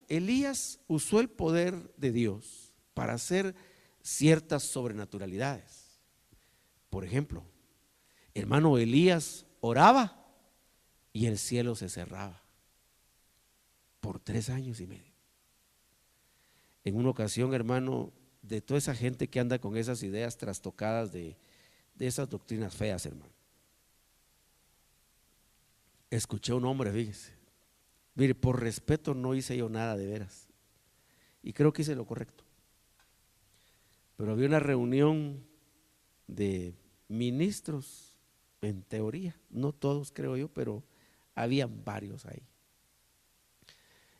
Elías usó el poder de Dios para hacer ciertas sobrenaturalidades. Por ejemplo, hermano, Elías oraba y el cielo se cerraba por 3 años y medio. En una ocasión, hermano, de toda esa gente que anda con esas ideas trastocadas de esas doctrinas feas, hermano, escuché a un hombre, fíjese, mire, por respeto no hice yo nada de veras, y creo que hice lo correcto, pero había una reunión de ministros, en teoría, no todos creo yo, pero habían varios ahí.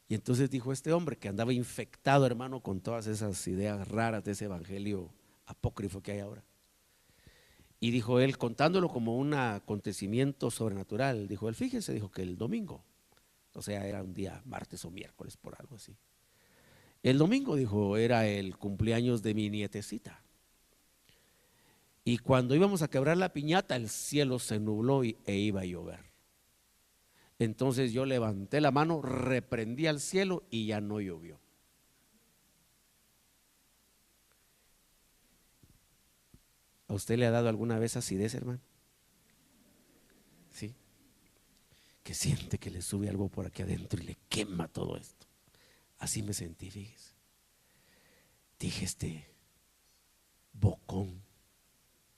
Y entonces dijo este hombre que andaba infectado, hermano, con todas esas ideas raras de ese evangelio apócrifo que hay ahora. Y dijo él, contándolo como un acontecimiento sobrenatural, dijo él, fíjese, dijo que el domingo, o sea, era un día martes o miércoles, por algo así. El domingo, dijo, era el cumpleaños de mi nietecita. Y cuando íbamos a quebrar la piñata, el cielo se nubló e iba a llover. Entonces yo levanté la mano, reprendí al cielo y ya no llovió. ¿A usted le ha dado alguna vez acidez, hermano? Sí. Que siente que le sube algo por aquí adentro y le quema todo esto. Así me sentí, fíjese. Dije, este bocón,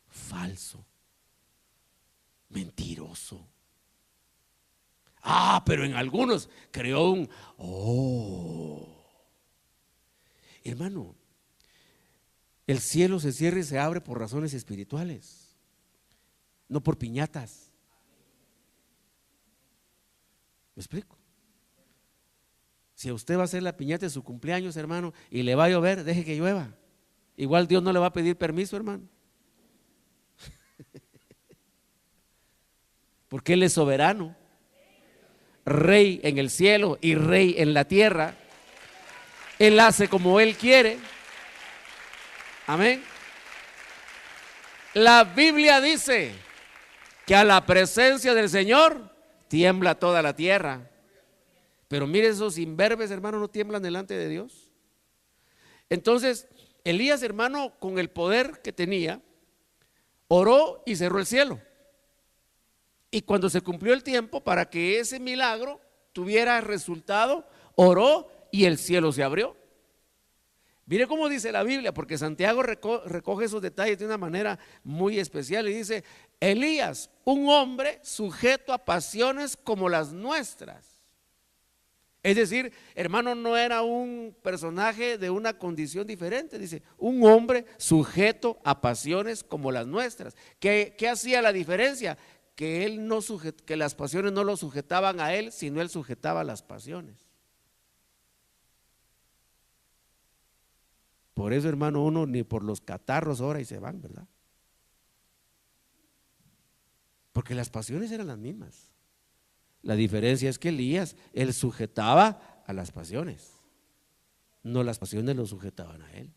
falso, mentiroso. Pero en algunos creó un hermano, el cielo se cierra y se abre por razones espirituales, no por piñatas. ¿Me explico? Si a usted va a hacer la piñata de su cumpleaños, hermano, y le va a llover, deje que llueva. Igual Dios no le va a pedir permiso, hermano. Porque Él es soberano, Rey en el cielo y Rey en la tierra. Él hace como Él quiere. Amén. La Biblia dice que a la presencia del Señor tiembla toda la tierra. Pero mire, esos imberbes, hermano, no tiemblan delante de Dios. Entonces Elías, hermano, con el poder que tenía, oró y cerró el cielo. Y cuando se cumplió el tiempo para que ese milagro tuviera resultado, oró y el cielo se abrió. Mire cómo dice la Biblia, porque Santiago recoge esos detalles de una manera muy especial y dice: Elías, un hombre sujeto a pasiones como las nuestras. Es decir, hermano, no era un personaje de una condición diferente, dice, un hombre sujeto a pasiones como las nuestras. ¿Qué hacía la diferencia? Que él no que las pasiones no lo sujetaban a él, sino él sujetaba las pasiones. Por eso, hermano, uno ni por los catarros ora y se van, ¿verdad? Porque las pasiones eran las mismas. La diferencia es que Elías, él sujetaba a las pasiones, no las pasiones lo sujetaban a él.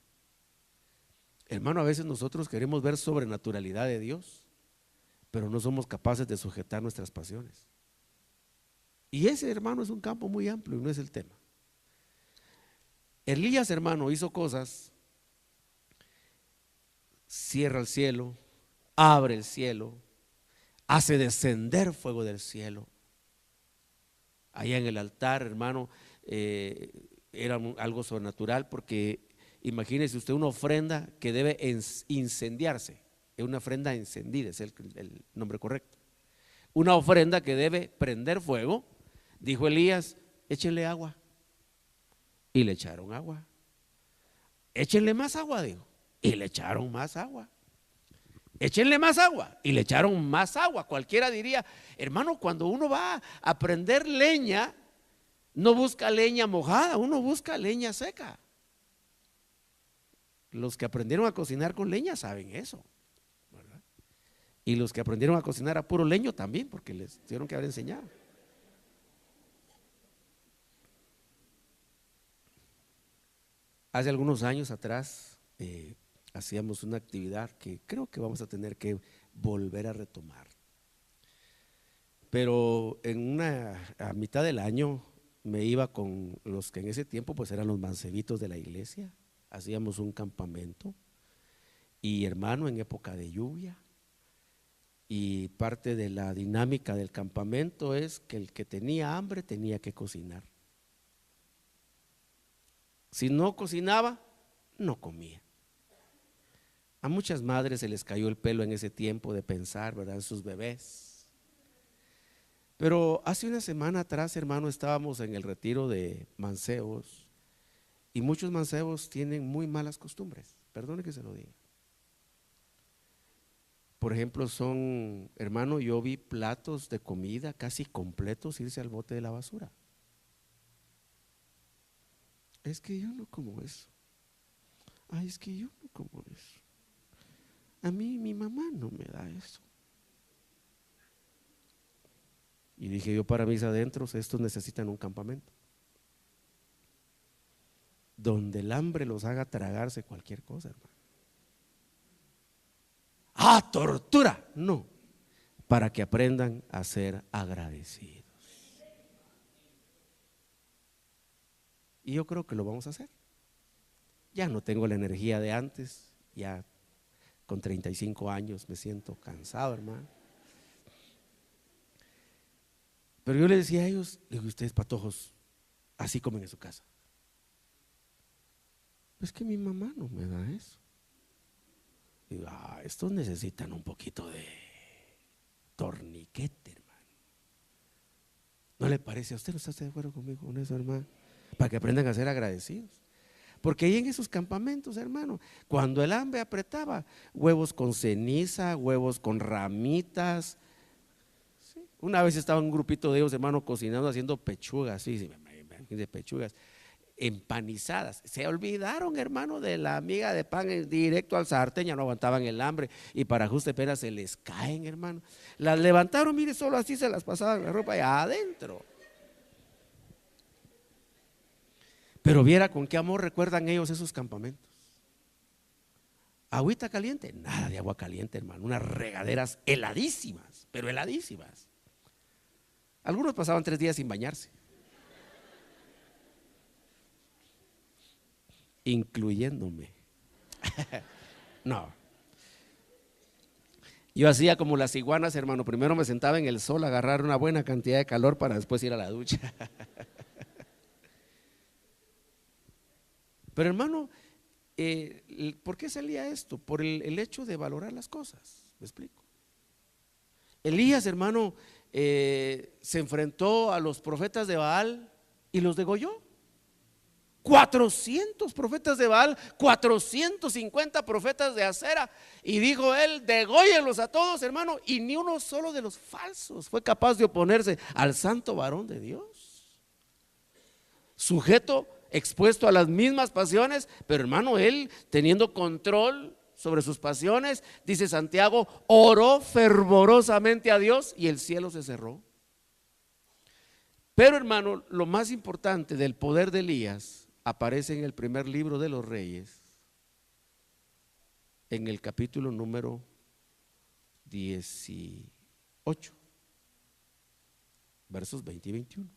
Hermano, a veces nosotros queremos ver sobrenaturalidad de Dios, pero no somos capaces de sujetar nuestras pasiones. Y ese, hermano, es un campo muy amplio y no es el tema. Elías, hermano, hizo cosas: cierra el cielo, abre el cielo, hace descender fuego del cielo. Allá en el altar, hermano, era algo sobrenatural, porque imagínese usted una ofrenda que debe incendiarse. Es una ofrenda encendida, es el nombre correcto. Una ofrenda que debe prender fuego. Dijo Elías: échenle agua. Y le echaron agua. Échenle más agua, dijo. Y le echaron más agua. Échenle más agua. Y le echaron más agua. Cualquiera diría, hermano, cuando uno va a prender leña, no busca leña mojada, uno busca leña seca. Los que aprendieron a cocinar con leña saben eso, ¿verdad? Y los que aprendieron a cocinar a puro leño también, porque les tuvieron que haber enseñado. Hace algunos años atrás hacíamos una actividad que creo que vamos a tener que volver a retomar. Pero a mitad del año me iba con los que en ese tiempo pues eran los mancebitos de la iglesia, hacíamos un campamento y hermano en época de lluvia, y parte de la dinámica del campamento es que el que tenía hambre tenía que cocinar. Si no cocinaba, no comía. A muchas madres se les cayó el pelo en ese tiempo de pensar, ¿verdad?, en sus bebés. Pero hace una semana atrás, hermano, estábamos en el retiro de mancebos y muchos mancebos tienen muy malas costumbres, perdone que se lo diga. Por ejemplo, hermano, yo vi platos de comida casi completos irse al bote de la basura. Es que yo no como eso. Ay, es que yo no como eso. A mí mi mamá no me da eso. Y dije yo, para mis adentros, estos necesitan un campamento donde el hambre los haga tragarse cualquier cosa, hermano. ¡Ah, tortura! No, para que aprendan a ser agradecidos. Y yo creo que lo vamos a hacer. Ya no tengo la energía de antes, ya con 35 años me siento cansado, hermano. Pero yo le decía a ellos, le digo, ustedes patojos, así comen en su casa. Es que mi mamá no me da eso. Digo, estos necesitan un poquito de torniquete, hermano. ¿No le parece a usted? ¿No está de acuerdo conmigo con eso, hermano? Para que aprendan a ser agradecidos. Porque ahí en esos campamentos, hermano, cuando el hambre apretaba, huevos con ceniza, huevos con ramitas. ¿Sí? Una vez estaba un grupito de ellos, hermano, cocinando, haciendo pechugas, de pechugas empanizadas. Se olvidaron, hermano, de la miga de pan directo al sartén, ya no aguantaban el hambre y para ajuste pena se les caen, hermano. Las levantaron, mire, solo así se las pasaban la ropa y adentro. Pero viera con qué amor recuerdan ellos esos campamentos. Agüita caliente, nada de agua caliente, hermano, unas regaderas heladísimas, pero heladísimas. Algunos pasaban 3 días sin bañarse, incluyéndome. No, yo hacía como las iguanas, hermano, primero me sentaba en el sol a agarrar una buena cantidad de calor para después ir a la ducha. Pero hermano, ¿por qué salía esto? Por el hecho de valorar las cosas, ¿me explico? Elías, hermano, se enfrentó a los profetas de Baal y los degolló. 400 profetas de Baal, 450 profetas de Acera, y dijo él, dególlenlos a todos, hermano, y ni uno solo de los falsos fue capaz de oponerse al santo varón de Dios, sujeto, expuesto a las mismas pasiones, pero hermano, él teniendo control sobre sus pasiones, dice Santiago, oró fervorosamente a Dios y el cielo se cerró. Pero hermano, lo más importante del poder de Elías aparece en el primer libro de los Reyes, en el capítulo número 18, versos 20 y 21.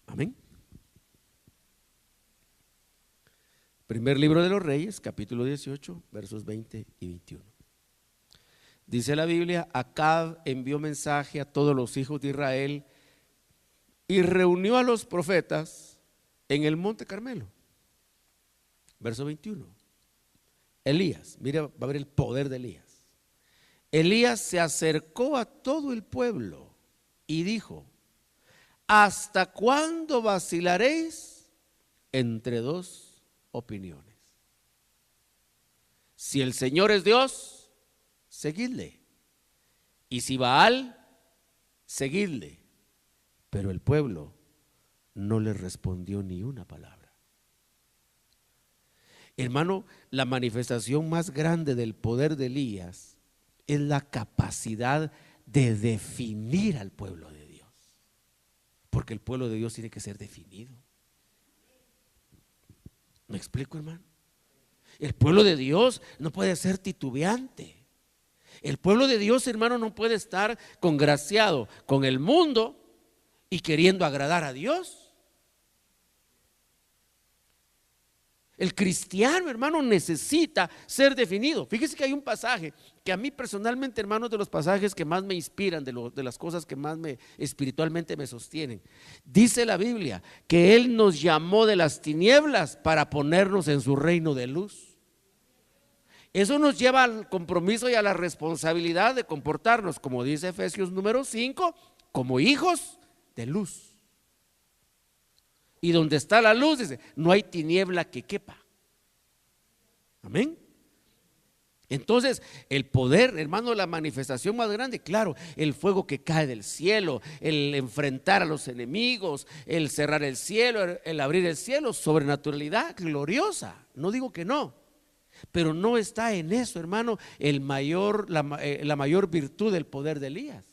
Amén. Primer libro de los Reyes, capítulo 18, versos 20 y 21. Dice la Biblia, Acab envió mensaje a todos los hijos de Israel y reunió a los profetas en el monte Carmelo. Verso 21. Elías, mira, va a ver el poder de Elías. Elías se acercó a todo el pueblo y dijo, ¿hasta cuándo vacilaréis entre dos opiniones? Si el Señor es Dios, seguidle, y si Baal, seguidle. Pero el pueblo no le respondió ni una palabra. Hermano, la manifestación más grande del poder de Elías es la capacidad de definir al pueblo de Dios, porque el pueblo de Dios tiene que ser definido. ¿Me explico, hermano? El pueblo de Dios no puede ser titubeante. El pueblo de Dios, hermano, no puede estar congraciado con el mundo y queriendo agradar a Dios. El cristiano, hermano, necesita ser definido. Fíjese que hay un pasaje que a mí personalmente, hermanos, de los pasajes que más me inspiran, de las cosas que más espiritualmente me sostienen. Dice la Biblia que Él nos llamó de las tinieblas para ponernos en su reino de luz. Eso nos lleva al compromiso y a la responsabilidad de comportarnos, como dice Efesios número 5, como hijos de luz. Y donde está la luz, dice, no hay tiniebla que quepa. Amén. Entonces, el poder, hermano, la manifestación más grande, claro, el fuego que cae del cielo, el enfrentar a los enemigos, el cerrar el cielo, el abrir el cielo, sobrenaturalidad gloriosa. No digo que no, pero no está en eso, hermano, la mayor virtud del poder de Elías.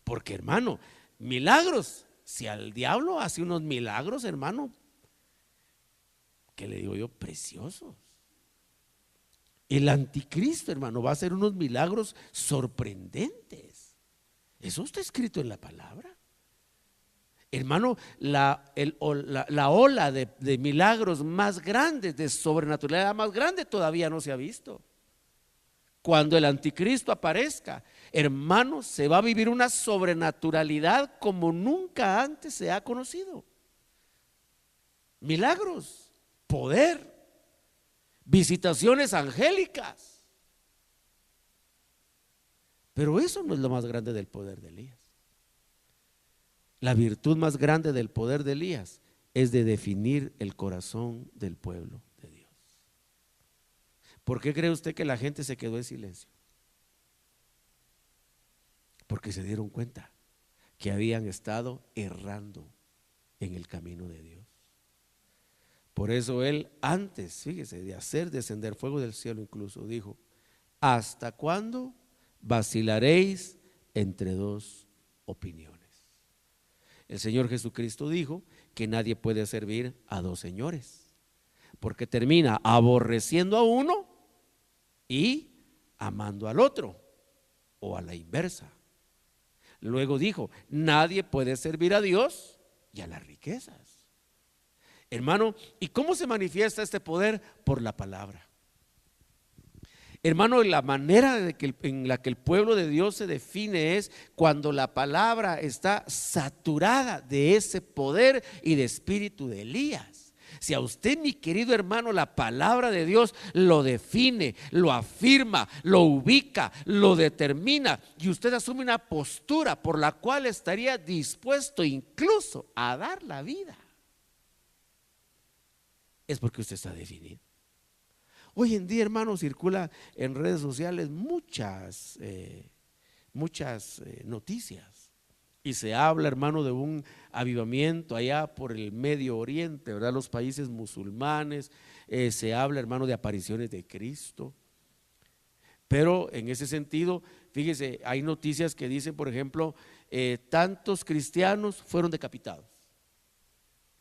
Porque, hermano, milagros. Si al diablo hace unos milagros, hermano, ¿qué le digo yo? Preciosos. El anticristo, hermano, va a hacer unos milagros sorprendentes. Eso está escrito en la palabra. Hermano, la ola de milagros más grandes, de sobrenaturalidad más grande, todavía no se ha visto. Cuando el anticristo aparezca, hermano, se va a vivir una sobrenaturalidad como nunca antes se ha conocido. Milagros, poder, visitaciones angélicas. Pero eso no es lo más grande del poder de Elías. La virtud más grande del poder de Elías es de definir el corazón del pueblo de Dios. ¿Por qué cree usted que la gente se quedó en silencio? Porque se dieron cuenta que habían estado errando en el camino de Dios. Por eso él, antes, fíjese, de hacer descender fuego del cielo, incluso dijo: ¿hasta cuándo vacilaréis entre dos opiniones? El Señor Jesucristo dijo que nadie puede servir a dos señores, porque termina aborreciendo a uno y amando al otro, o a la inversa. Luego dijo: nadie puede servir a Dios y a las riquezas. Hermano, ¿y cómo se manifiesta este poder? Por la palabra. Hermano, la manera en la que el pueblo de Dios se define es cuando la palabra está saturada de ese poder y de espíritu de Elías. Si a usted, mi querido hermano, la palabra de Dios lo define, lo afirma, lo ubica, lo determina, y usted asume una postura por la cual estaría dispuesto incluso a dar la vida, es porque usted está definido. Hoy en día, hermano, circula en redes sociales muchas noticias, y se habla, hermano, de un avivamiento allá por el Medio Oriente, ¿verdad? Los países musulmanes. Se habla, hermano, de apariciones de Cristo. Pero en ese sentido, fíjese, hay noticias que dicen, por ejemplo, tantos cristianos fueron decapitados.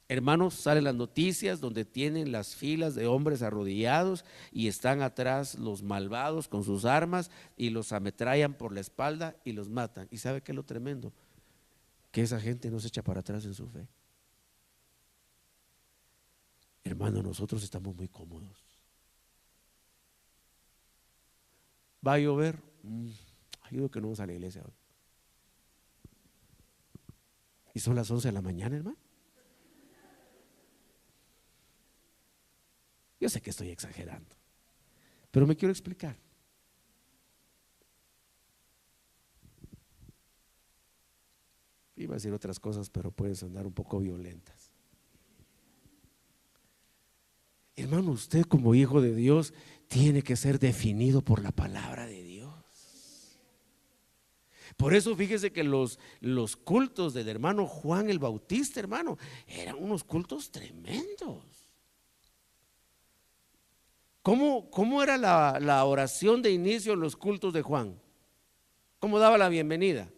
Hermanos, salen las noticias donde tienen las filas de hombres arrodillados y están atrás los malvados con sus armas y los ametrallan por la espalda y los matan. ¿Y sabe qué es lo tremendo? Que esa gente no se echa para atrás en su fe. Hermano, nosotros estamos muy cómodos. ¿Va a llover? Ayudo que no vamos a la iglesia hoy. Y son las 11 de la mañana, hermano. Yo sé que estoy exagerando, pero me quiero explicar. Iba a decir otras cosas, pero pueden sonar un poco violentas. Hermano, usted como hijo de Dios tiene que ser definido por la palabra de Dios. Por eso fíjese que los cultos del hermano Juan el Bautista, hermano, eran unos cultos tremendos. ¿Cómo era la oración de inicio en los cultos de Juan? ¿Cómo daba la bienvenida?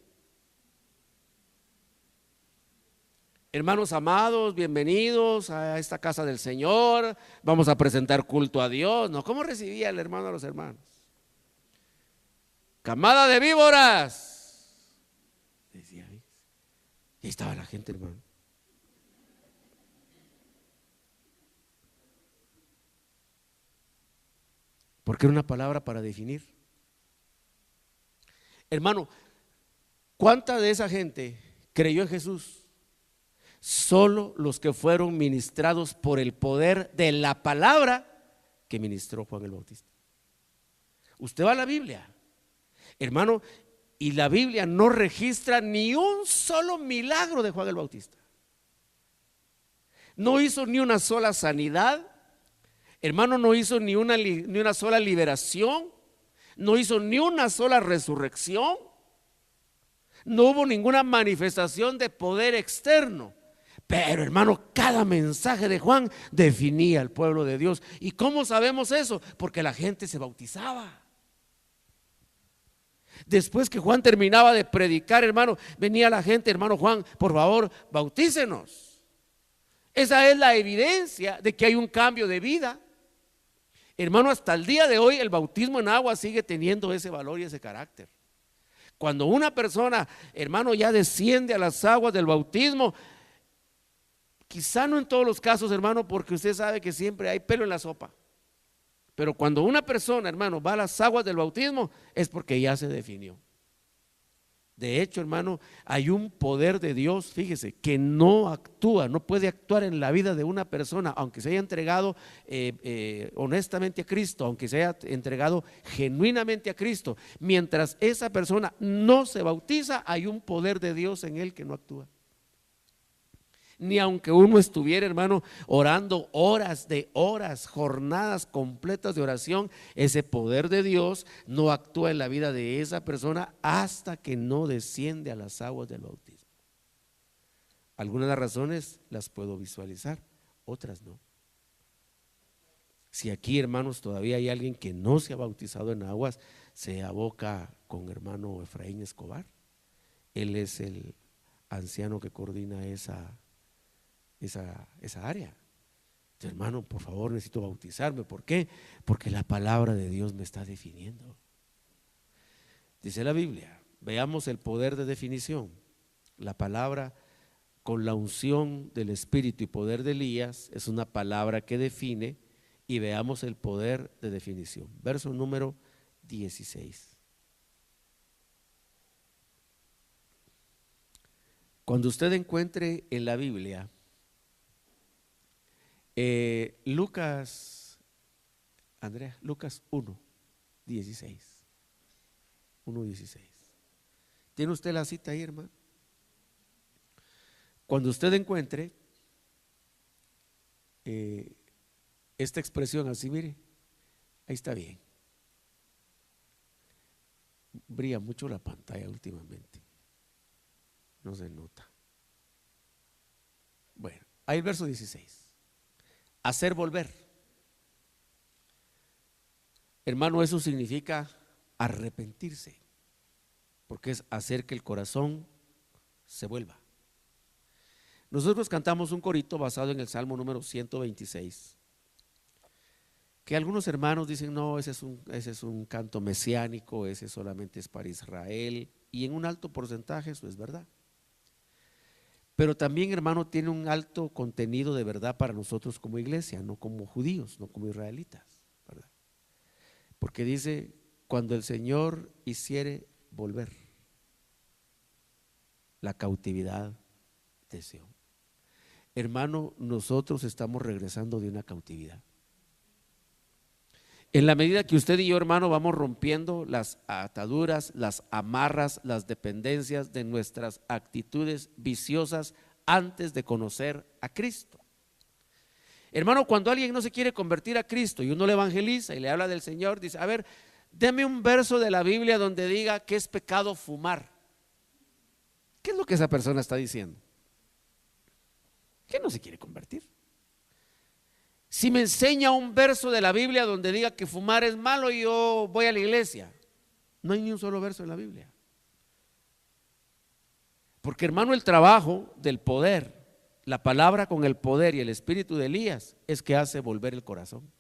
Hermanos amados, bienvenidos a esta casa del Señor. Vamos a presentar culto a Dios. ¿No? ¿Cómo recibía el hermano a los hermanos? camada de víboras, decía. Y ahí estaba la gente, hermano. Porque era una palabra para definir. Hermano, ¿cuánta de esa gente creyó en Jesús? Solo los que fueron ministrados por el poder de la palabra que ministró Juan el Bautista. Usted va a la Biblia, hermano, y la Biblia no registra ni un solo milagro de Juan el Bautista. No hizo ni una sola sanidad, hermano, no hizo ni una sola liberación, no hizo ni una sola resurrección, no hubo ninguna manifestación de poder externo. Pero hermano, cada mensaje de Juan definía al pueblo de Dios. ¿Y cómo sabemos eso? Porque la gente se bautizaba. Después que Juan terminaba de predicar, hermano, venía la gente, hermano Juan, por favor, bautícenos. Esa es la evidencia de que hay un cambio de vida. Hermano, hasta el día de hoy el bautismo en agua sigue teniendo ese valor y ese carácter. Cuando una persona, hermano, ya desciende a las aguas del bautismo, quizá no en todos los casos, hermano, porque usted sabe que siempre hay pelo en la sopa. Pero cuando una persona, hermano, va a las aguas del bautismo, es porque ya se definió. De hecho, hermano, hay un poder de Dios, fíjese, que no actúa, no puede actuar en la vida de una persona, aunque se haya entregado honestamente a Cristo, aunque se haya entregado genuinamente a Cristo. Mientras esa persona no se bautiza, hay un poder de Dios en él que no actúa. Ni aunque uno estuviera, hermano, orando horas de horas, jornadas completas de oración, ese poder de Dios no actúa en la vida de esa persona hasta que no desciende a las aguas del bautismo. Algunas de las razones las puedo visualizar, otras no. Si aquí, hermanos, todavía hay alguien que no se ha bautizado en aguas, se aboca con hermano Efraín Escobar. Él es el anciano que coordina esa área. Entonces, hermano, por favor, necesito bautizarme. ¿Por qué? Porque la palabra de Dios me está definiendo. Dice la Biblia, veamos el poder de definición. La palabra con la unción del Espíritu y poder de Elías es una palabra que define, y veamos el poder de definición. Verso número 16. Cuando usted encuentre en la Biblia Lucas 1:16. 1:16. ¿Tiene usted la cita ahí, hermano? Cuando usted encuentre esta expresión así, mire, ahí está bien. Brilla mucho la pantalla últimamente, no se nota. Bueno, ahí el verso 16. Hacer volver. Hermano, eso significa arrepentirse, porque es hacer que el corazón se vuelva. Nosotros cantamos un corito basado en el Salmo número 126, que algunos hermanos dicen, no, ese es un canto mesiánico, ese solamente es para Israel, y en un alto porcentaje eso es verdad. Pero también, hermano, tiene un alto contenido de verdad para nosotros como iglesia, no como judíos, no como israelitas, ¿verdad? Porque dice, cuando el Señor hiciere volver la cautividad de Sión. Hermano, nosotros estamos regresando de una cautividad. En la medida que usted y yo, hermano, vamos rompiendo las ataduras, las amarras, las dependencias de nuestras actitudes viciosas antes de conocer a Cristo. Hermano, cuando alguien no se quiere convertir a Cristo y uno le evangeliza y le habla del Señor, dice, a ver, deme un verso de la Biblia donde diga que es pecado fumar. ¿Qué es lo que esa persona está diciendo? Que no se quiere convertir. Si me enseña un verso de la Biblia donde diga que fumar es malo, y yo voy a la iglesia, no hay ni un solo verso en la Biblia. Porque, hermano, el trabajo del poder, la palabra con el poder y el espíritu de Elías es que hace volver el corazón.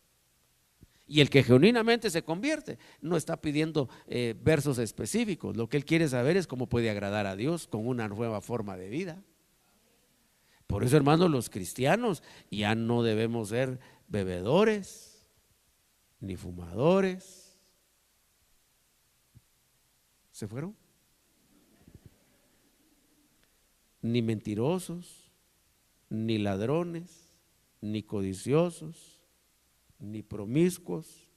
Y el que genuinamente se convierte no está pidiendo versos específicos. Lo que él quiere saber es cómo puede agradar a Dios con una nueva forma de vida. Por eso, hermanos, los cristianos ya no debemos ser bebedores ni fumadores. ¿Se fueron? Ni mentirosos, ni ladrones, ni codiciosos, ni promiscuos,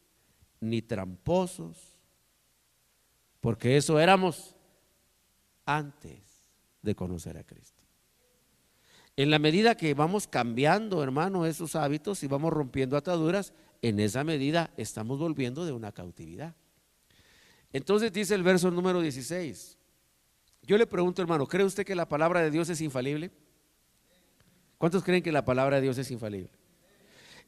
ni tramposos, porque eso éramos antes de conocer a Cristo. En la medida que vamos cambiando, hermano, esos hábitos y vamos rompiendo ataduras, en esa medida estamos volviendo de una cautividad. Entonces dice el verso número 16. Yo le pregunto, hermano, ¿cree usted que la palabra de Dios es infalible? ¿Cuántos creen que la palabra de Dios es infalible?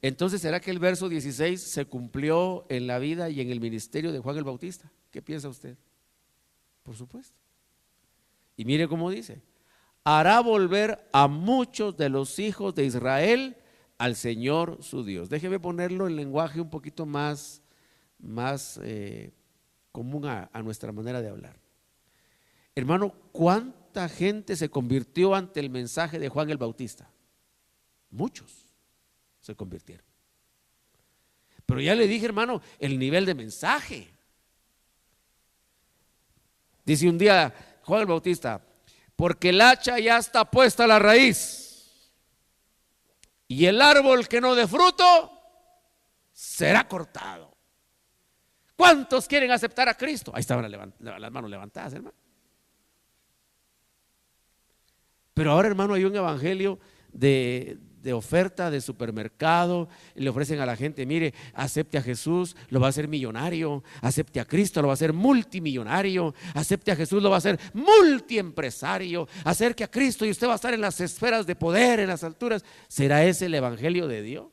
Entonces, ¿será que el verso 16 se cumplió en la vida y en el ministerio de Juan el Bautista? ¿Qué piensa usted? Por supuesto. Y mire cómo dice: hará volver a muchos de los hijos de Israel al Señor su Dios. Déjeme ponerlo en lenguaje un poquito más común a nuestra manera de hablar. Hermano, ¿cuánta gente se convirtió ante el mensaje de Juan el Bautista? Muchos se convirtieron. Pero ya le dije, hermano, el nivel de mensaje. Dice un día Juan el Bautista: porque el hacha ya está puesta a la raíz, y el árbol que no dé fruto será cortado. ¿Cuántos quieren aceptar a Cristo? Ahí estaban las manos levantadas, hermano. Pero ahora, hermano, hay un evangelio de oferta de supermercado. Le ofrecen a la gente: mire, acepte a Jesús, lo va a hacer millonario; acepte a Cristo, lo va a hacer multimillonario; acepte a Jesús, lo va a hacer multiempresario; acerque a Cristo y usted va a estar en las esferas de poder, en las alturas. ¿Será ese el evangelio de Dios?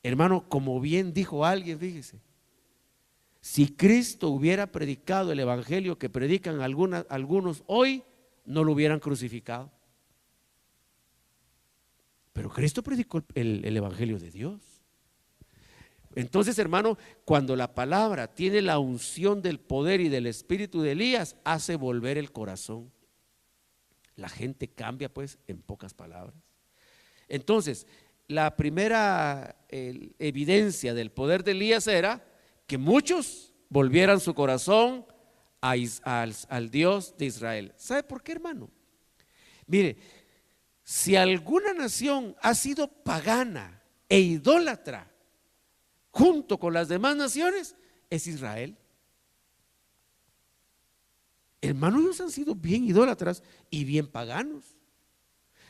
Hermano, como bien dijo alguien, fíjese, si Cristo hubiera predicado el evangelio que predican algunos hoy, no lo hubieran crucificado. Pero Cristo predicó el evangelio de Dios. Entonces, hermano, cuando la palabra tiene la unción del poder y del espíritu de Elías, hace volver el corazón. La gente cambia, pues, en pocas palabras. Entonces, la primera evidencia del poder de Elías era que muchos volvieran su corazón al Dios de Israel. ¿Sabe por qué, hermano? Mire, si alguna nación ha sido pagana e idólatra junto con las demás naciones, es Israel. Hermanos, ellos han sido bien idólatras y bien paganos.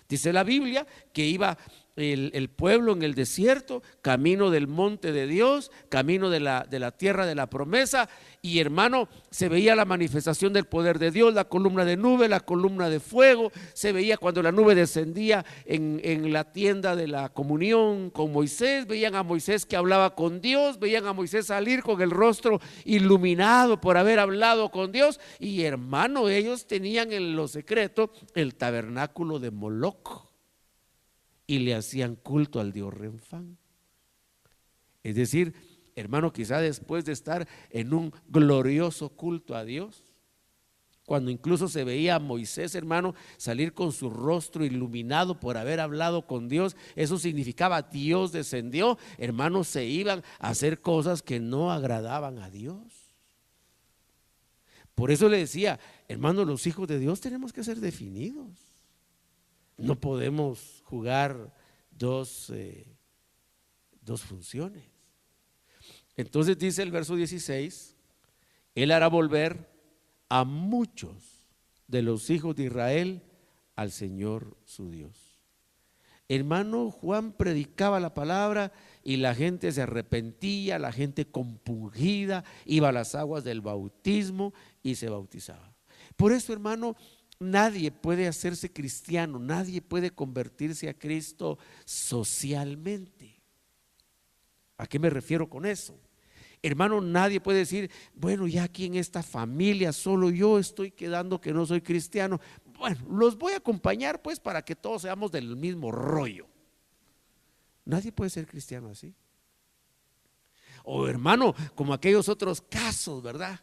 Dice la Biblia que iba el pueblo en el desierto, camino del monte de Dios, camino de la tierra de la promesa, y hermano, se veía la manifestación del poder de Dios, la columna de nube, la columna de fuego. Se veía cuando la nube descendía en la tienda de la comunión con Moisés. Veían a Moisés que hablaba con Dios, veían a Moisés salir con el rostro iluminado por haber hablado con Dios. Y hermano, ellos tenían en lo secreto el tabernáculo de Moloc y le hacían culto al dios Renfán. Es decir, hermano, quizá después de estar en un glorioso culto a Dios, cuando incluso se veía a Moisés, hermano, salir con su rostro iluminado por haber hablado con Dios, eso significaba Dios descendió. Hermanos, se iban a hacer cosas que no agradaban a Dios. Por eso le decía, hermano, los hijos de Dios tenemos que ser definidos. No podemos jugar dos funciones. Entonces dice el verso 16: Él hará volver a muchos de los hijos de Israel al Señor su Dios. Hermano, Juan predicaba la palabra y la gente se arrepentía, la gente compungida iba a las aguas del bautismo y se bautizaba. Por eso, hermano, nadie puede hacerse cristiano, nadie puede convertirse a Cristo socialmente. ¿A qué me refiero con eso? Hermano, nadie puede decir, bueno, ya aquí en esta familia solo yo estoy quedando que no soy cristiano. Bueno, los voy a acompañar pues para que todos seamos del mismo rollo. Nadie puede ser cristiano así. O hermano, como aquellos otros casos, ¿verdad?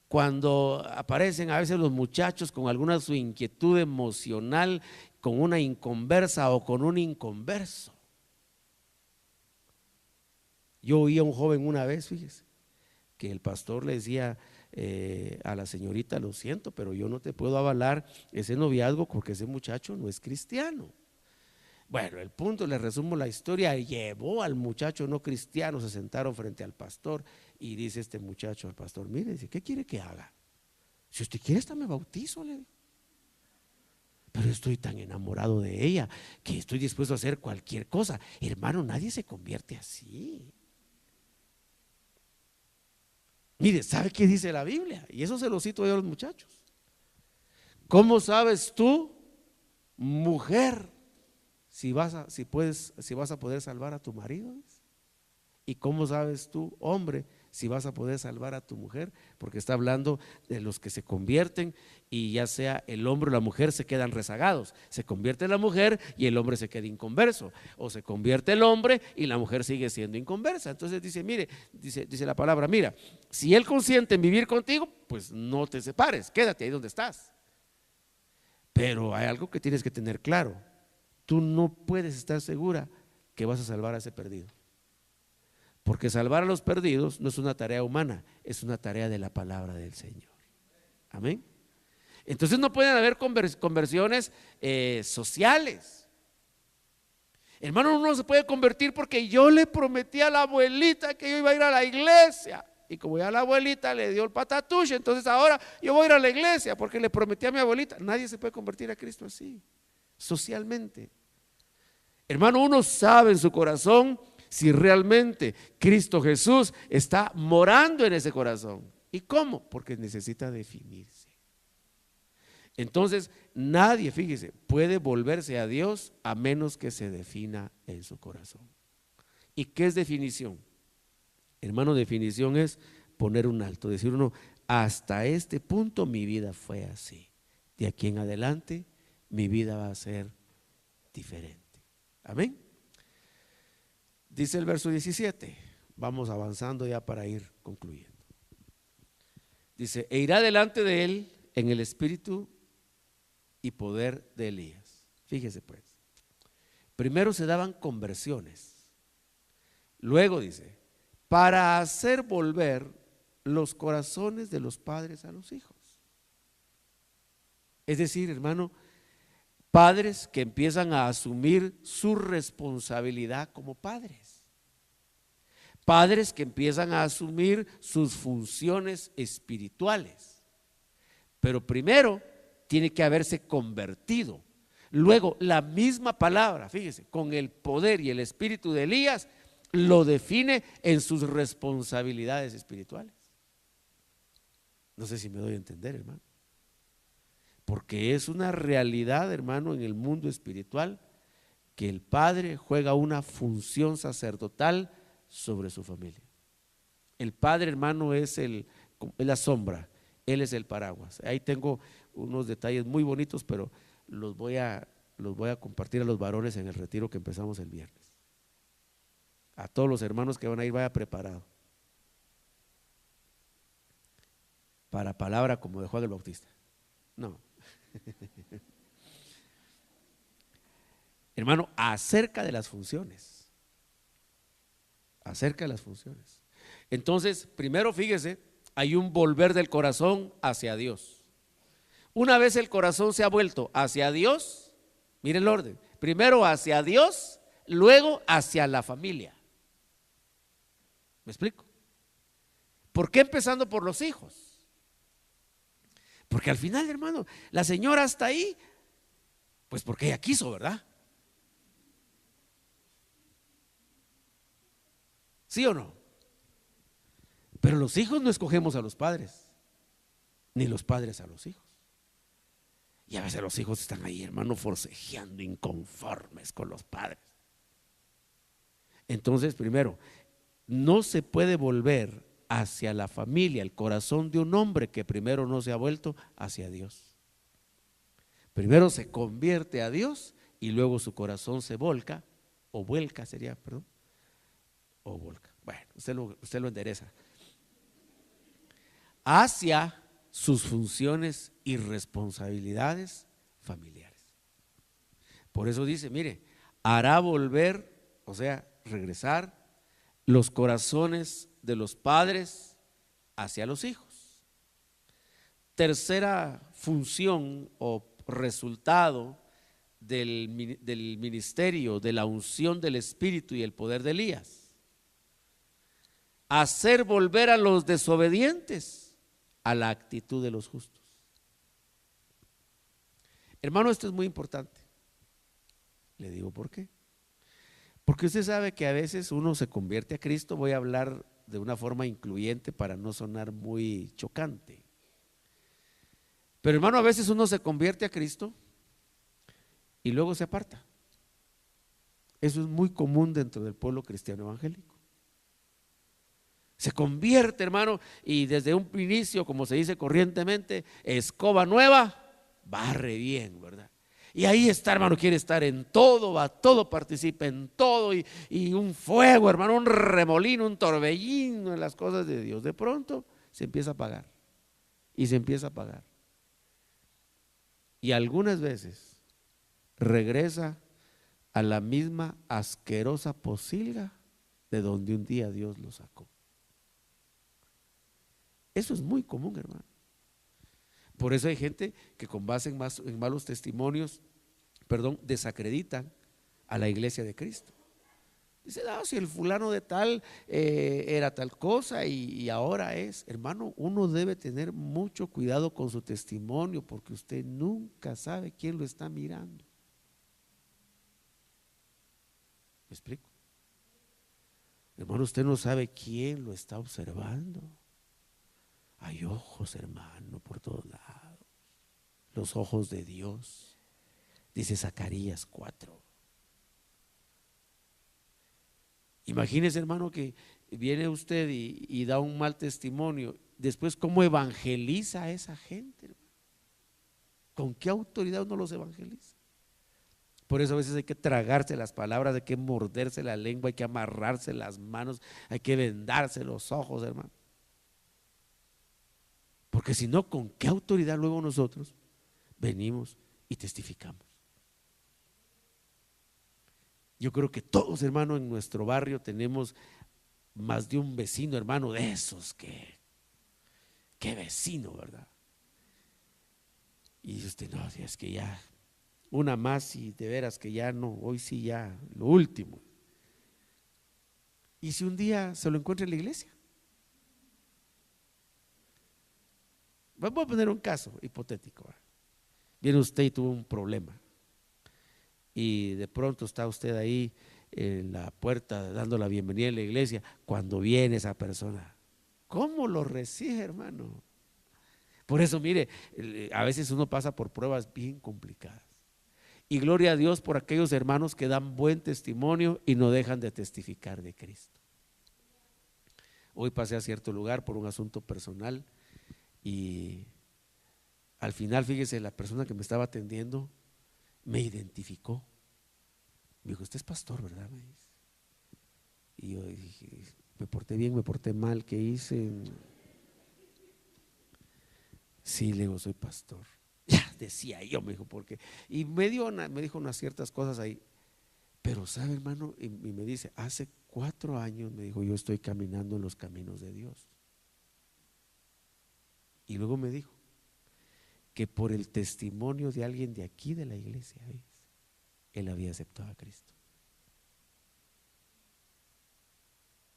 Cuando aparecen a veces los muchachos con alguna su inquietud emocional, con una inconversa o con un inconverso. Yo oí a un joven una vez, fíjese, que el pastor le decía a la señorita: lo siento, pero yo no te puedo avalar ese noviazgo porque ese muchacho no es cristiano. Bueno, el punto, le resumo la historia: llevó al muchacho no cristiano, se sentaron frente al pastor y dice este muchacho al pastor: mire, dice, ¿qué quiere que haga? Si usted quiere, hasta me bautizo, le dijo. Pero estoy tan enamorado de ella que estoy dispuesto a hacer cualquier cosa. Hermano, nadie se convierte así. Mire, ¿sabe qué dice la Biblia? Y eso se lo cito yo a los muchachos. ¿Cómo sabes tú, mujer, si vas a poder salvar a tu marido? ¿Y cómo sabes tú, hombre, si vas a poder salvar a tu mujer? Porque está hablando de los que se convierten y ya sea el hombre o la mujer se quedan rezagados. Se convierte la mujer y el hombre se queda inconverso, o se convierte el hombre y la mujer sigue siendo inconversa. Entonces dice, mire, dice la palabra: mira, si él consiente en vivir contigo, pues no te separes, quédate ahí donde estás. Pero hay algo que tienes que tener claro: tú no puedes estar segura que vas a salvar a ese perdido. Porque salvar a los perdidos no es una tarea humana, es una tarea de la palabra del Señor. Amén. Entonces no pueden haber conversiones sociales. Hermano, uno no se puede convertir porque yo le prometí a la abuelita que yo iba a ir a la iglesia. Y como ya la abuelita le dio el patatuche, entonces ahora yo voy a ir a la iglesia porque le prometí a mi abuelita. Nadie se puede convertir a Cristo así, socialmente. Hermano, uno sabe en su corazón si realmente Cristo Jesús está morando en ese corazón. ¿Y cómo? Porque necesita definirse. Entonces nadie, fíjese, puede volverse a Dios a menos que se defina en su corazón. ¿Y qué es definición? Hermano, definición es poner un alto, decir uno: hasta este punto mi vida fue así, de aquí en adelante mi vida va a ser diferente. Amén. Dice el verso 17, vamos avanzando ya para ir concluyendo. Dice: e irá delante de él en el espíritu y poder de Elías. Fíjese pues, primero se daban conversiones, luego dice: para hacer volver los corazones de los padres a los hijos. Es decir, hermano, padres que empiezan a asumir su responsabilidad como padres. Padres que empiezan a asumir sus funciones espirituales. Pero primero tiene que haberse convertido. Luego la misma palabra, fíjese, con el poder y el espíritu de Elías, lo define en sus responsabilidades espirituales. No sé si me doy a entender, hermano. Porque es una realidad, hermano, en el mundo espiritual, que el padre juega una función sacerdotal sobre su familia. El padre, hermano, es la sombra, él es el paraguas. Ahí tengo unos detalles muy bonitos, pero los voy a compartir a los varones en el retiro que empezamos el viernes. A todos los hermanos que van a ir, vaya preparado para palabra como de Juan el Bautista. No. Hermano, acerca de las funciones. Acerca de las funciones. Entonces, primero fíjese, hay un volver del corazón hacia Dios. Una vez el corazón se ha vuelto hacia Dios, mire el orden: primero hacia Dios, luego hacia la familia. ¿Me explico? ¿Por qué empezando por los hijos? Porque al final, hermano, la señora está ahí, pues porque ella quiso, ¿verdad? ¿Sí o no? Pero los hijos no escogemos a los padres, ni los padres a los hijos. Y a veces los hijos están ahí, hermano, forcejeando, inconformes con los padres. Entonces, primero, no se puede volver hacia la familia el corazón de un hombre que primero no se ha vuelto hacia Dios. Primero se convierte a Dios y luego su corazón se volca, o vuelca sería, perdón, o volca. Bueno, usted lo endereza. Hacia sus funciones y responsabilidades familiares. Por eso dice, mire, hará volver, o sea, regresar los corazones de los padres hacia los hijos. Tercera función o resultado del ministerio, de la unción del Espíritu y el poder de Elías: hacer volver a los desobedientes a la actitud de los justos. Hermano, esto es muy importante. Le digo por qué. Porque usted sabe que a veces uno se convierte a Cristo. Voy a hablar de una forma incluyente para no sonar muy chocante. Pero hermano, a veces uno se convierte a Cristo y luego se aparta. Eso es muy común dentro del pueblo cristiano evangélico. Se convierte, hermano, y desde un inicio, como se dice corrientemente, escoba nueva, barre bien, ¿verdad? Y ahí está, hermano, quiere estar en todo, va todo, participa en todo, y un fuego, hermano, un remolino, un torbellino en las cosas de Dios. De pronto se empieza a apagar y se empieza a apagar. Y algunas veces regresa a la misma asquerosa posilga de donde un día Dios lo sacó. Eso es muy común, hermano. Por eso hay gente que con base en malos testimonios, desacreditan a la iglesia de Cristo. Dice, no, si el fulano de tal era tal cosa y ahora es. Hermano, uno debe tener mucho cuidado con su testimonio, porque usted nunca sabe quién lo está mirando. ¿Me explico? Hermano, usted no sabe quién lo está observando. Hay ojos, hermano, por todos lados. Los ojos de Dios, dice Zacarías 4. Imagínese, hermano, que viene usted y da un mal testimonio. Después, ¿cómo evangeliza a esa gente, hermano? ¿Con qué autoridad uno los evangeliza? Por eso a veces hay que tragarse las palabras, hay que morderse la lengua, hay que amarrarse las manos, hay que vendarse los ojos, hermano. Porque si no, ¿con qué autoridad luego nosotros venimos y testificamos? Yo creo que todos, hermano, en nuestro barrio tenemos más de un vecino, hermano, de esos que vecino, ¿verdad? Y dice usted, no, es que ya una más y de veras que ya no, hoy sí ya, lo último. ¿Y si un día se lo encuentra en la iglesia? Vamos a poner un caso hipotético. Viene usted y tuvo un problema y de pronto está usted ahí en la puerta dando la bienvenida en la iglesia. Cuando viene esa persona, ¿cómo lo recibe, hermano? Por eso, mire, a veces uno pasa por pruebas bien complicadas. Y gloria a Dios por aquellos hermanos que dan buen testimonio y no dejan de testificar de Cristo. Hoy pasé a cierto lugar por un asunto personal y al final, fíjese, la persona que me estaba atendiendo me identificó. Me dijo, usted es pastor, ¿verdad? Me dice. Y yo dije, me porté bien, me porté mal, ¿qué hice? Sí, le digo, soy pastor. Ya decía yo, me dijo, porque. Y me dijo unas ciertas cosas ahí. Pero sabe, hermano, y me dice, hace 4 años, me dijo, yo estoy caminando en los caminos de Dios. Y luego me dijo que por el testimonio de alguien de aquí de la iglesia, él había aceptado a Cristo.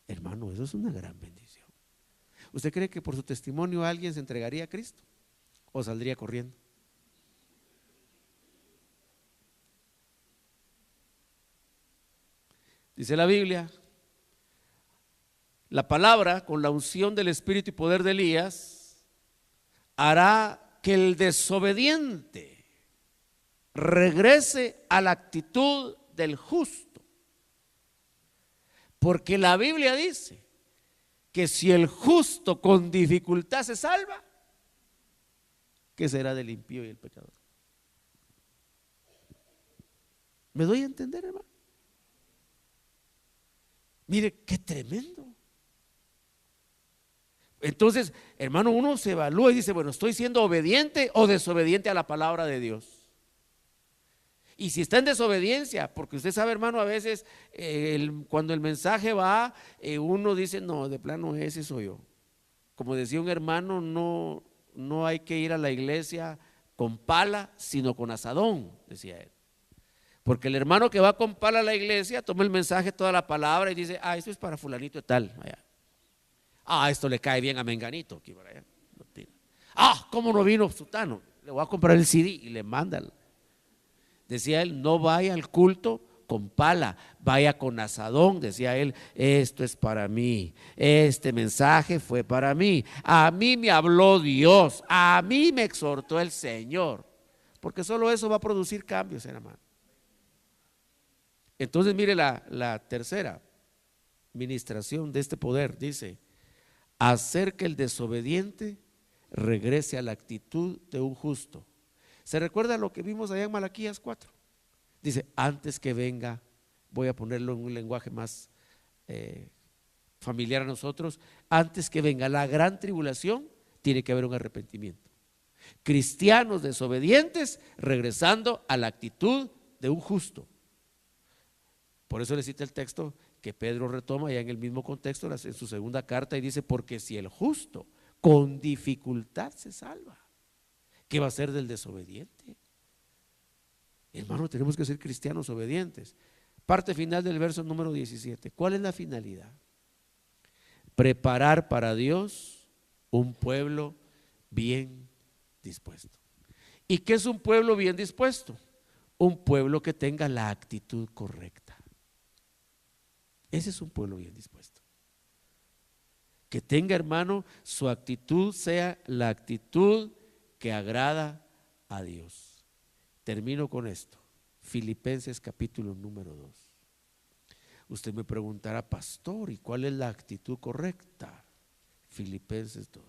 Hermano, eso es una gran bendición. ¿Usted cree que por su testimonio alguien se entregaría a Cristo o saldría corriendo? Dice la Biblia, la palabra con la unción del Espíritu y poder de Elías hará que el desobediente regrese a la actitud del justo. Porque la Biblia dice que si el justo con dificultad se salva, ¿qué será del impío y el pecador? ¿Me doy a entender, hermano? Mire, qué tremendo. Entonces, hermano, uno se evalúa y dice, bueno, ¿estoy siendo obediente o desobediente a la palabra de Dios? Y si está en desobediencia, porque usted sabe, hermano, a veces cuando el mensaje va, uno dice, no, de plano ese soy yo. Como decía un hermano, no hay que ir a la iglesia con pala, sino con asadón, decía él. Porque el hermano que va con pala a la iglesia toma el mensaje, toda la palabra y dice, esto es para fulanito de tal, allá. Esto le cae bien a menganito, aquí por allá. ¿Cómo no vino sutano? Le voy a comprar el CD y le mandan. Decía él, no vaya al culto con pala, vaya con asadón. Decía él, esto es para mí, este mensaje fue para mí, a mí me habló Dios, a mí me exhortó el Señor, porque solo eso va a producir cambios, hermano. Entonces mire la tercera ministración de este poder, dice, hacer que el desobediente regrese a la actitud de un justo. ¿Se recuerda lo que vimos allá en Malaquías 4? Dice, antes que venga, voy a ponerlo en un lenguaje más familiar a nosotros, antes que venga la gran tribulación, tiene que haber un arrepentimiento. Cristianos desobedientes regresando a la actitud de un justo. Por eso le cita el texto que Pedro retoma ya en el mismo contexto, en su segunda carta, y dice, porque si el justo con dificultad se salva, ¿qué va a ser del desobediente? Hermano, tenemos que ser cristianos obedientes. Parte final del verso número 17. ¿Cuál es la finalidad? Preparar para Dios un pueblo bien dispuesto. ¿Y qué es un pueblo bien dispuesto? Un pueblo que tenga la actitud correcta. Ese es un pueblo bien dispuesto. Que tenga, hermano, su actitud sea la actitud que agrada a Dios. Termino con esto. Filipenses capítulo número 2. Usted me preguntará, pastor, ¿y cuál es la actitud correcta? Filipenses 2.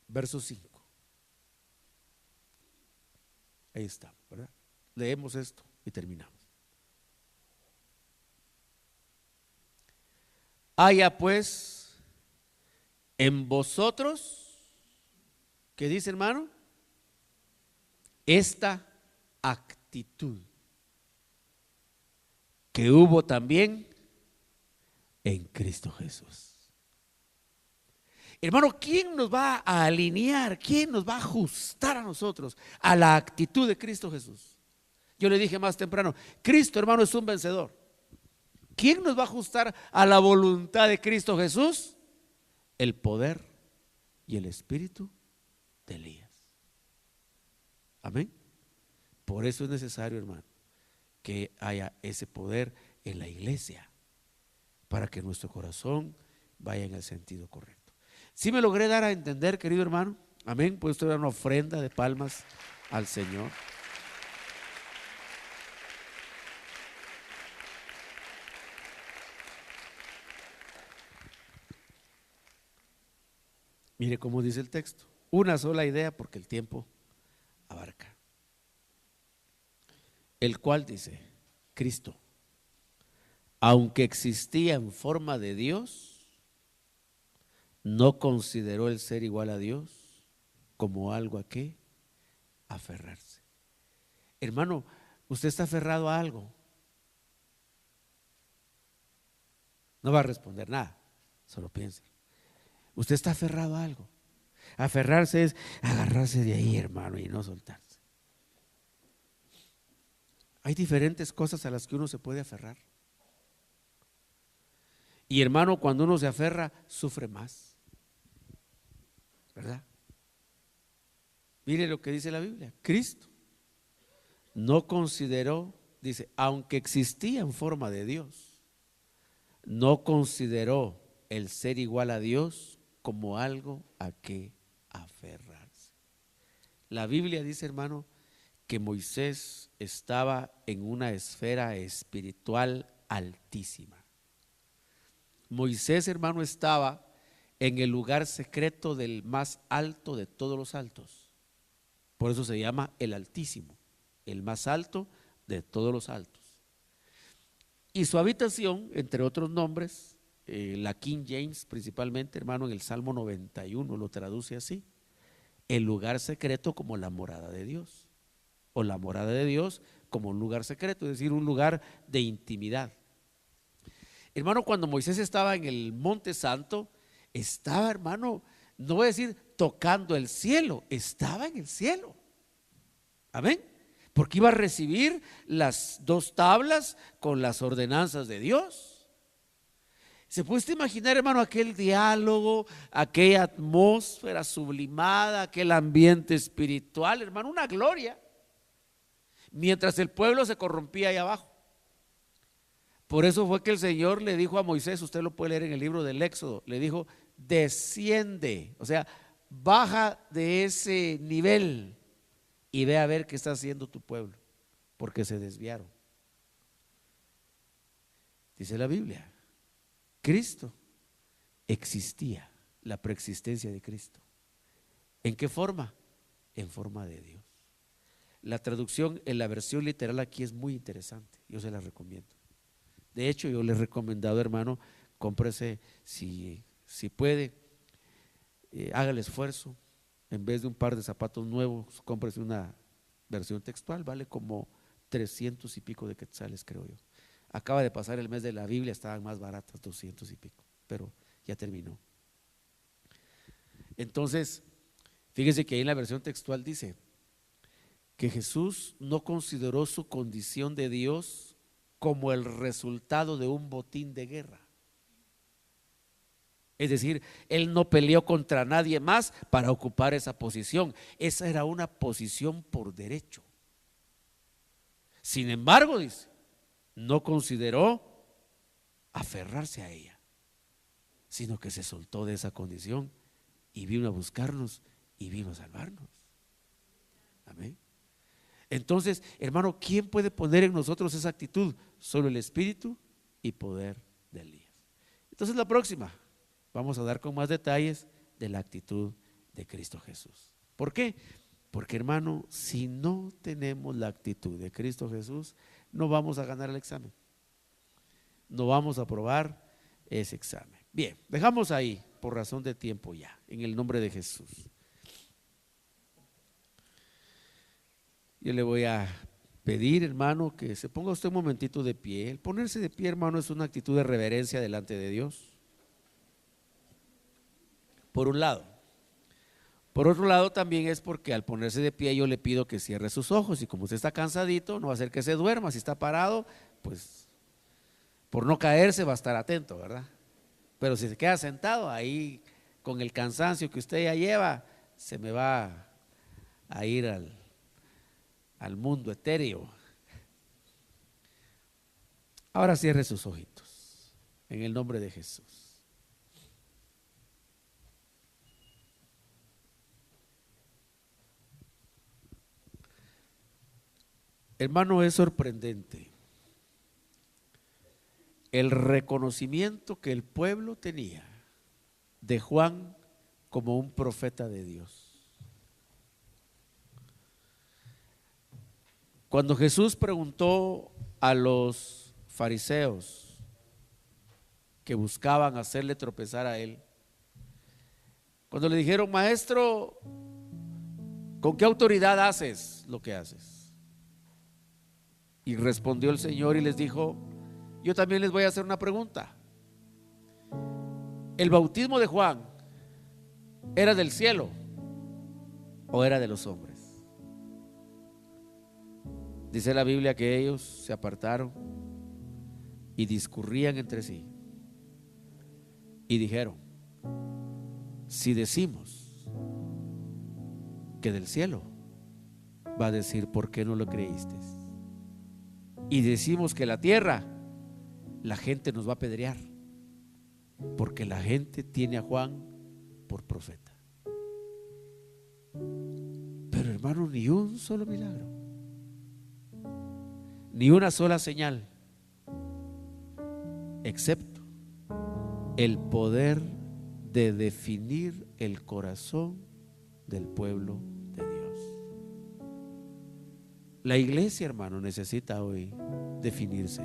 Verso 5. Ahí está, ¿verdad? Leemos esto y terminamos. Haya pues en vosotros, ¿qué dice, hermano? Esta actitud que hubo también en Cristo Jesús. Hermano, ¿quién nos va a alinear? ¿Quién nos va a ajustar a nosotros a la actitud de Cristo Jesús? Yo le dije más temprano, Cristo, hermano, es un vencedor. ¿Quién nos va a ajustar a la voluntad de Cristo Jesús? El poder y el espíritu de Elías. Amén. Por eso es necesario, hermano, que haya ese poder en la iglesia para que nuestro corazón vaya en el sentido correcto. ¿Sí me logré dar a entender, querido hermano? Amén. Puede usted dar una ofrenda de palmas al Señor. Mire cómo dice el texto. Una sola idea porque el tiempo abarca. El cual dice, Cristo, aunque existía en forma de Dios, no consideró el ser igual a Dios como algo a qué aferrarse. Hermano, usted está aferrado a algo. No va a responder nada, solo piense. Usted está aferrado a algo. Aferrarse es agarrarse de ahí, hermano, y no soltarse. Hay diferentes cosas a las que uno se puede aferrar. Y hermano, cuando uno se aferra, sufre más. ¿Verdad? Mire lo que dice la Biblia. Cristo no consideró, dice, aunque existía en forma de Dios, no consideró el ser igual a Dios como algo a que aferrarse. La Biblia dice, hermano, que Moisés estaba en una esfera espiritual altísima. Moisés, hermano, estaba en el lugar secreto del más alto de todos los altos. Por eso se llama el Altísimo. el más alto de todos los altos. Y su habitación, entre otros nombres, la King James principalmente, hermano, en el Salmo 91 lo traduce así: el lugar secreto como la morada de Dios, o la morada de Dios como un lugar secreto, es decir, un lugar de intimidad. Hermano, cuando Moisés estaba en el Monte Santo, estaba, hermano, no voy a decir tocando el cielo, estaba en el cielo. Amén. Porque iba a recibir las 2 tablas con las ordenanzas de Dios. ¿Se puede usted imaginar, hermano, aquel diálogo, aquella atmósfera sublimada, aquel ambiente espiritual, hermano, una gloria? Mientras el pueblo se corrompía ahí abajo. Por eso fue que el Señor le dijo a Moisés, usted lo puede leer en el libro del Éxodo, le dijo: desciende, o sea, baja de ese nivel y ve a ver qué está haciendo tu pueblo, porque se desviaron. Dice la Biblia, Cristo existía, la preexistencia de Cristo. ¿En qué forma? En forma de Dios. La traducción en la versión literal aquí es muy interesante, yo se la recomiendo. De hecho, yo le he recomendado, hermano, cómprese, si puede, haga el esfuerzo. En vez de un par de zapatos nuevos, cómprese una versión textual, vale como 300 y pico de quetzales, creo yo. Acaba de pasar el mes de la Biblia, estaban más baratas, 200 y pico, pero ya terminó. Entonces, fíjese que ahí en la versión textual dice que Jesús no consideró su condición de Dios como el resultado de un botín de guerra. Es decir, él no peleó contra nadie más para ocupar esa posición. Esa era una posición por derecho. Sin embargo, dice, no consideró aferrarse a ella, sino que se soltó de esa condición y vino a buscarnos y vino a salvarnos. Amén. Entonces, hermano, ¿quién puede poner en nosotros esa actitud? Solo el Espíritu y poder de Elías. Entonces, la próxima vamos a dar con más detalles de la actitud de Cristo Jesús. ¿Por qué? Porque, hermano, si no tenemos la actitud de Cristo Jesús, no vamos a ganar el examen, no vamos a aprobar ese examen. Bien, dejamos ahí por razón de tiempo ya, en el nombre de Jesús. Yo le voy a pedir, hermano, que se ponga usted un momentito de pie. El ponerse de pie, hermano, es una actitud de reverencia delante de Dios, por un lado. Por otro lado, también es porque al ponerse de pie yo le pido que cierre sus ojos, y como usted está cansadito, no va a hacer que se duerma. Si está parado, pues por no caerse va a estar atento, ¿verdad? Pero si se queda sentado ahí con el cansancio que usted ya lleva, se me va a ir al mundo etéreo. Ahora cierre sus ojitos en el nombre de Jesús. Hermano, es sorprendente el reconocimiento que el pueblo tenía de Juan como un profeta de Dios. Cuando Jesús preguntó a los fariseos que buscaban hacerle tropezar a él, cuando le dijeron: maestro, ¿con qué autoridad haces lo que haces? Y respondió el Señor y les dijo: yo también les voy a hacer una pregunta. ¿El bautismo de Juan era del cielo o era de los hombres? Dice la Biblia que ellos se apartaron y discurrían entre sí y dijeron: si decimos que del cielo, va a decir: ¿por qué no lo creíste? Y decimos que la tierra, la gente nos va a apedrear, porque la gente tiene a Juan por profeta. Pero, hermano, ni un solo milagro, ni una sola señal, excepto el poder de definir el corazón del pueblo de Dios. La iglesia, hermano, necesita hoy definirse.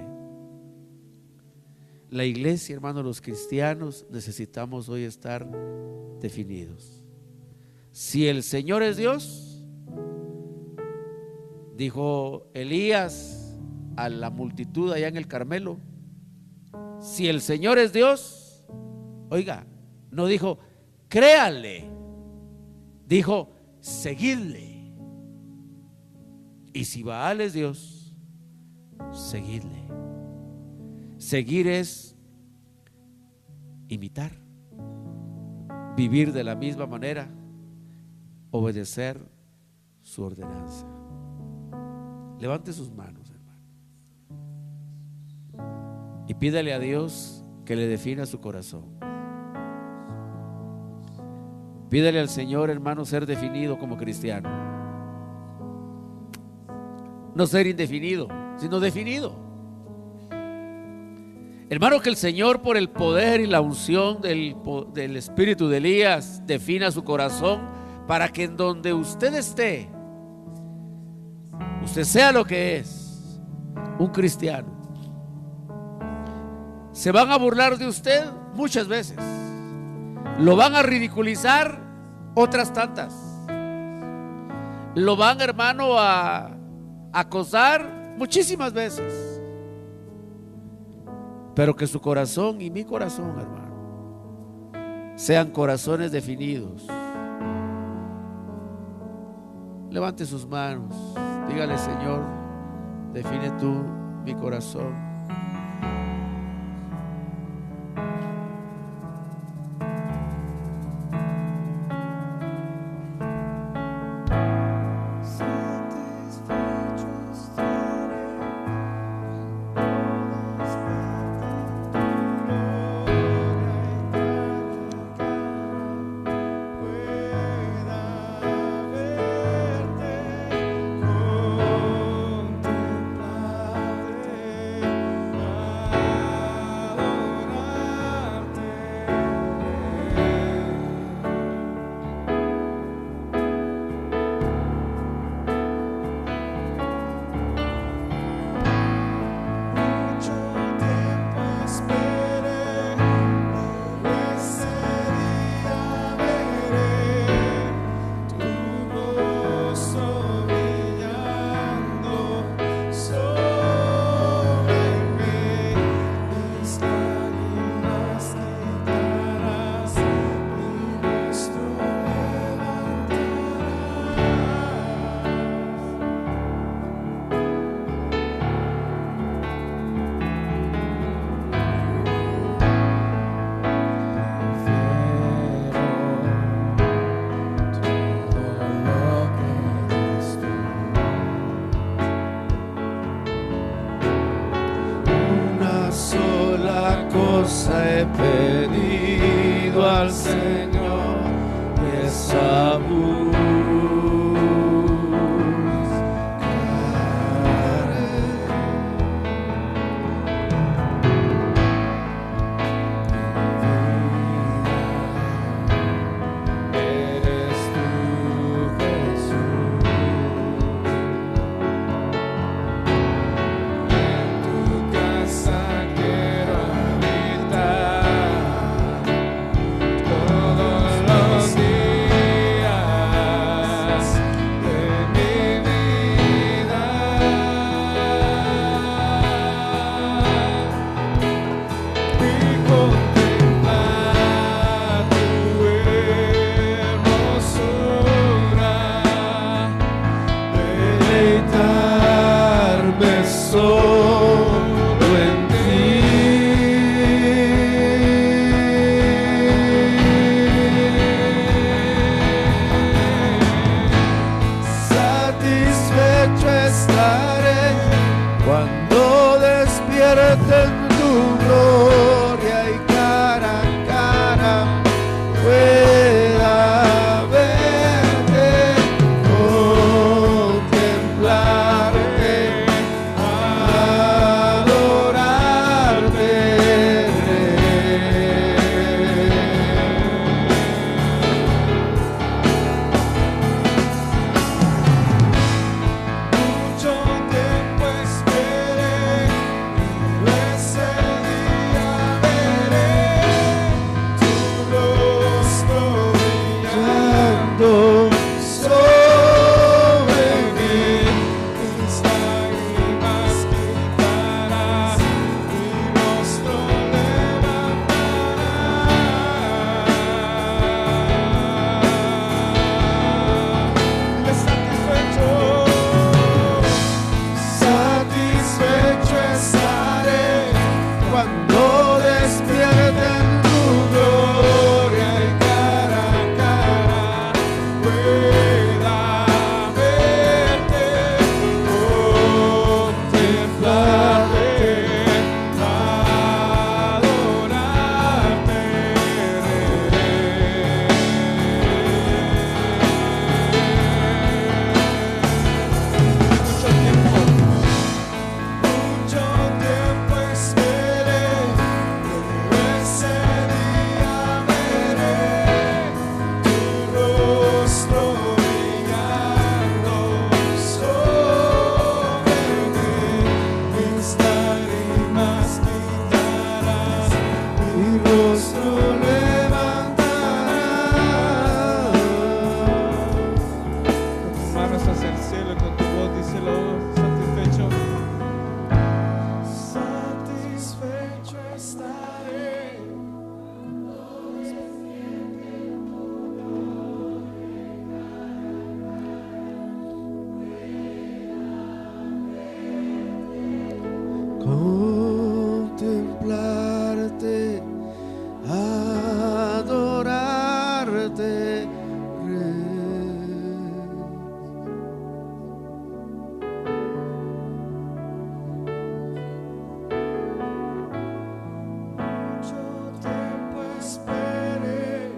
La iglesia, hermano, los cristianos necesitamos hoy estar definidos. Si el Señor es Dios, dijo Elías a la multitud allá en el Carmelo, si el Señor es Dios, oiga, no dijo créanle, dijo seguidle. Y si Baal es Dios, seguidle. Seguir es imitar, vivir de la misma manera, obedecer su ordenanza. Levante sus manos, hermano, y pídale a Dios que le defina su corazón. Pídale al Señor, hermano, ser definido como cristiano. No ser indefinido, sino definido. Hermano, que el Señor, por el poder y la unción del espíritu de Elías, defina su corazón para que en donde usted esté, usted sea lo que es, un cristiano. Se van a burlar de usted muchas veces, lo van a ridiculizar otras tantas, lo van, hermano, a acosar muchísimas veces. Pero que su corazón y mi corazón, hermano, sean corazones definidos. Levante sus manos, dígale: Señor, define tú mi corazón. He pedido al Señor y esa todos los días. rostro levantará. Con tus manos hacia el cielo y con tu voz díselo satisfecho. Satisfecho estaré. Contemplarte, adorarte, Rey. Mucho tiempo esperé,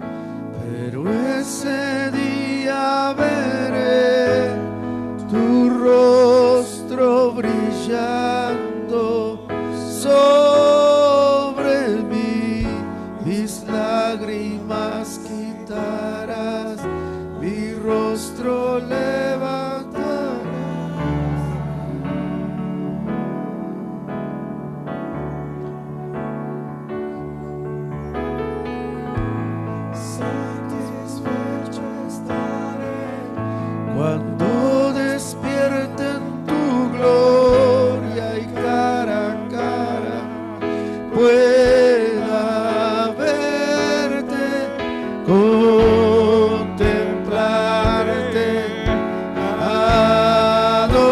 pero ese día veré tu rostro brillando sobre mí, mis lágrimas quitarás, mi rostro levantarás. Satisfecho estaré cuando despierte en tu gloria y cara a cara pueda verte, contemplarte, adorarte,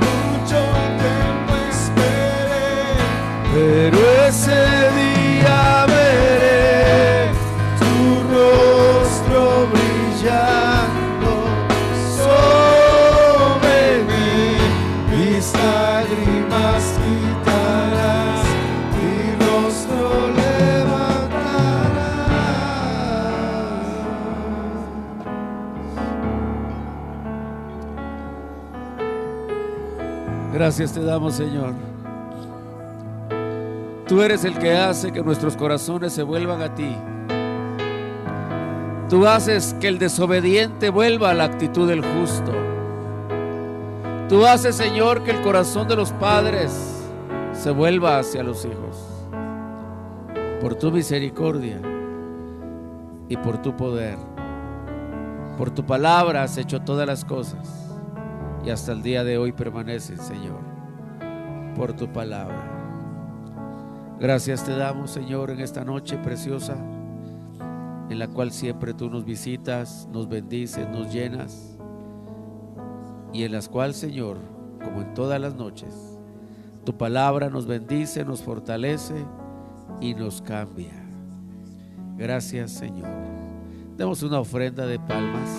mucho tiempo esperé, pero ese día veré tu rostro brillando sobre mí, mis lágrimas quitarás, mi rostro levantarás. Gracias te damos, Señor. Tú eres el que hace que nuestros corazones se vuelvan a ti. Tú haces que el desobediente vuelva a la actitud del justo. Tú haces, Señor, que el corazón de los padres se vuelva hacia los hijos. Por tu misericordia y por tu poder. Por tu palabra has hecho todas las cosas y hasta el día de hoy permanecen, Señor, por tu palabra. Gracias te damos, Señor, en esta noche preciosa, en la cual siempre tú nos visitas, nos bendices, nos llenas, y en las cuales, Señor, como en todas las noches, tu palabra nos bendice, nos fortalece y nos cambia. Gracias, Señor. Demos una ofrenda de palmas.